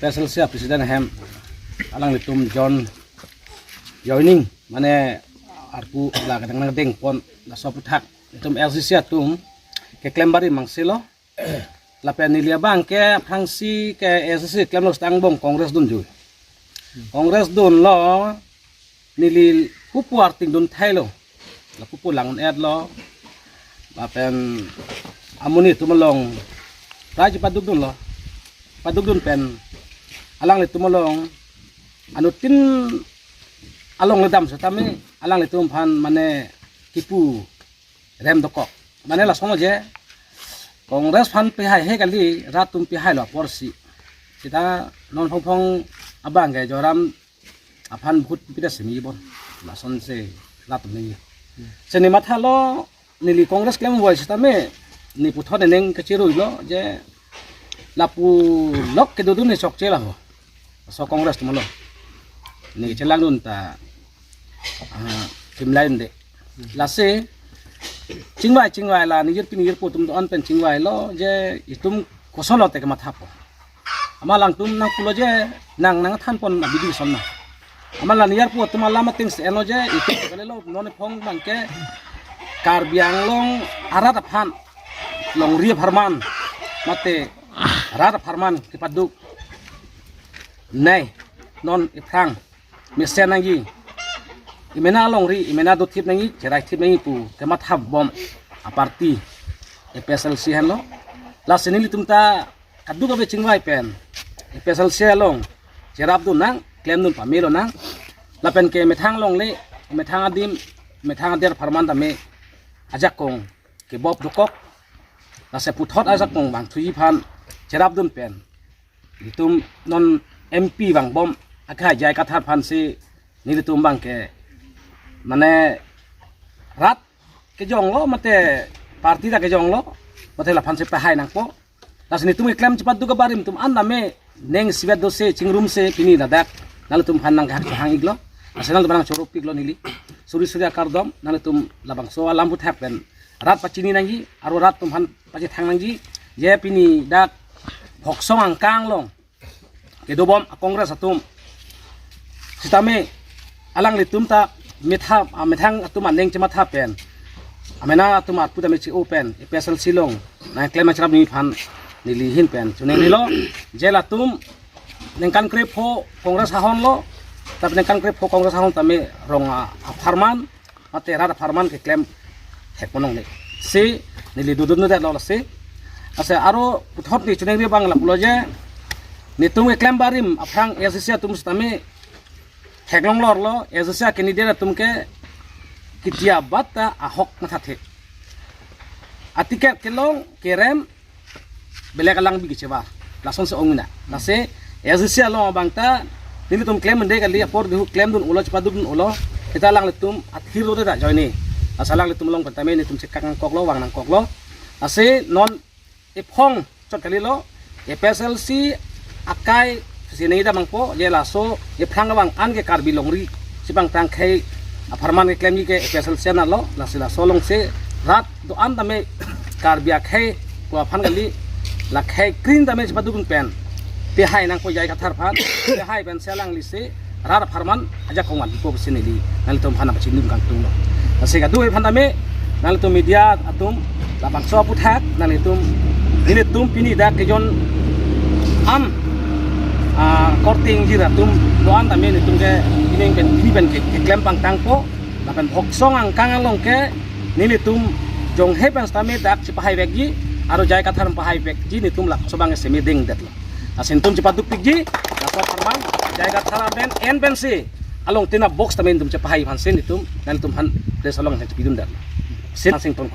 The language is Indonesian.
special sia Presiden hem alang litum John joining mane arpu la kadang deng pon la soputhak litum LCC atum ke klembari mangsilo la penilia bang ke phangsi ke LCC klem lo stang bong kongres dun ju kongres dun lo nili pupu arting dun thailo la pupu langun ad lo la pen amuni tumalong raja padug dun lo padug dun pen alang le tumalong anu tin along le dam satami alang le tum phan mane kipu rem doko mane la sono je kongres phan pe hai he kali ratum pe hai lo porsi kita non phong phong abang ge joram aphan bhut pida semi bon la son se ratum ni seni matha lo nili kongres klem voice satami ni puthon neng kachirui lo je lapu lok ke dudun ni sok chela ho so kongres tumalo ni chelang dun ta tim lain de lase chingwai la ni yir pin yir po tum on pen chingwai lo je itum kosolo te ka matha po amalang tum nang pulo je nang than pon abidi sonna amala niyar po tum lama ting se eno je itu kale lo non phong bangke kar biang long arat aphan long ria farman mate arat farman ke paduk nay non iprang mesen nangi imena longri imena do tip nangi cerai tip nangi pu kemat hab bom aparti epesal si hanlo la senili tumta kadu ka be chingwai pen epesal si long cerap du nang klem dun pamelo nang la pen ke methang long le methang adim methang ader farman tame ajak kong ke bob dukok la se puthot ajak kong bang thui phan cerap dun pen itum non MP bang bom akha jai kathar phansi ni tumbang ke mane rat ke jong lo mate parti da ke jong lo mate la phansi pa hai nang po lasni tum klem cepat duga barim tum anda me neng sibat dose chingrum se pini dadak nal tum phan nang hang iglo asenal barang chorup iglo nili suri suri akardom nal tum labang so lambut happen rat pachini nangi aro rat tum phan pachi thang nangi je pini dak hoksong angkang long kedo bom kongres atum sitame alang litum ta methang atum aneng chema tha pen amena atum atputa mechi open special silong na klema chrab ni phan nili hin pen chune nilo jela tum nengkan krep ho kongres hahon lo tap nengkan krep ho kongres hahon tame ronga farman ate rada farman ke klem heponong ne se nili dudun no da lo se ase aro puthot ni chune ri bangla puloje nitung eklam barim aprang esia tum stame heglong lor lo esia candidate tumke kitia bata ahok mathathe atiket kelong kerem belekalang bi kicheba lason se ongna lase esia lo bangta nili tum claim de kali apor du claim dun ulo chpadun ulo kita lang letum athiro da joini asalang letum long patame ni tum sekang koklo wang nang koklo ase non epong chot kali lo epslc akai sini ida mangpo je laso ye phrang bang an ke karbi longri sibang tang khai farman ke claim ke special sena lo lasila solong se rat do an dame karbi khai ko phan gali la khai green dame badukun pen pe hai nang ko jai kathar phan pe hai ben selang li se rar farman aja kongan ko sini li nal tom phana bachin kang tung lo ase ga du phan dame nal to media atum la bang so puthak nal tum ini tum pini da ke jon am korting jira tum doan tame ni tum ke ini ben ke klem pang tang po la pen hoksong ang kang long ke ni tum jong he pen stame dak chipahai begi aro jai kathar pahai beg ji ni tum la sobang semi ding det la asin tum chipat duk ji la so farman jai kathar ben en ben si along tina box tame tum chipahai phan sin ni tum nan tum han des along han chipidun dat sin sing pon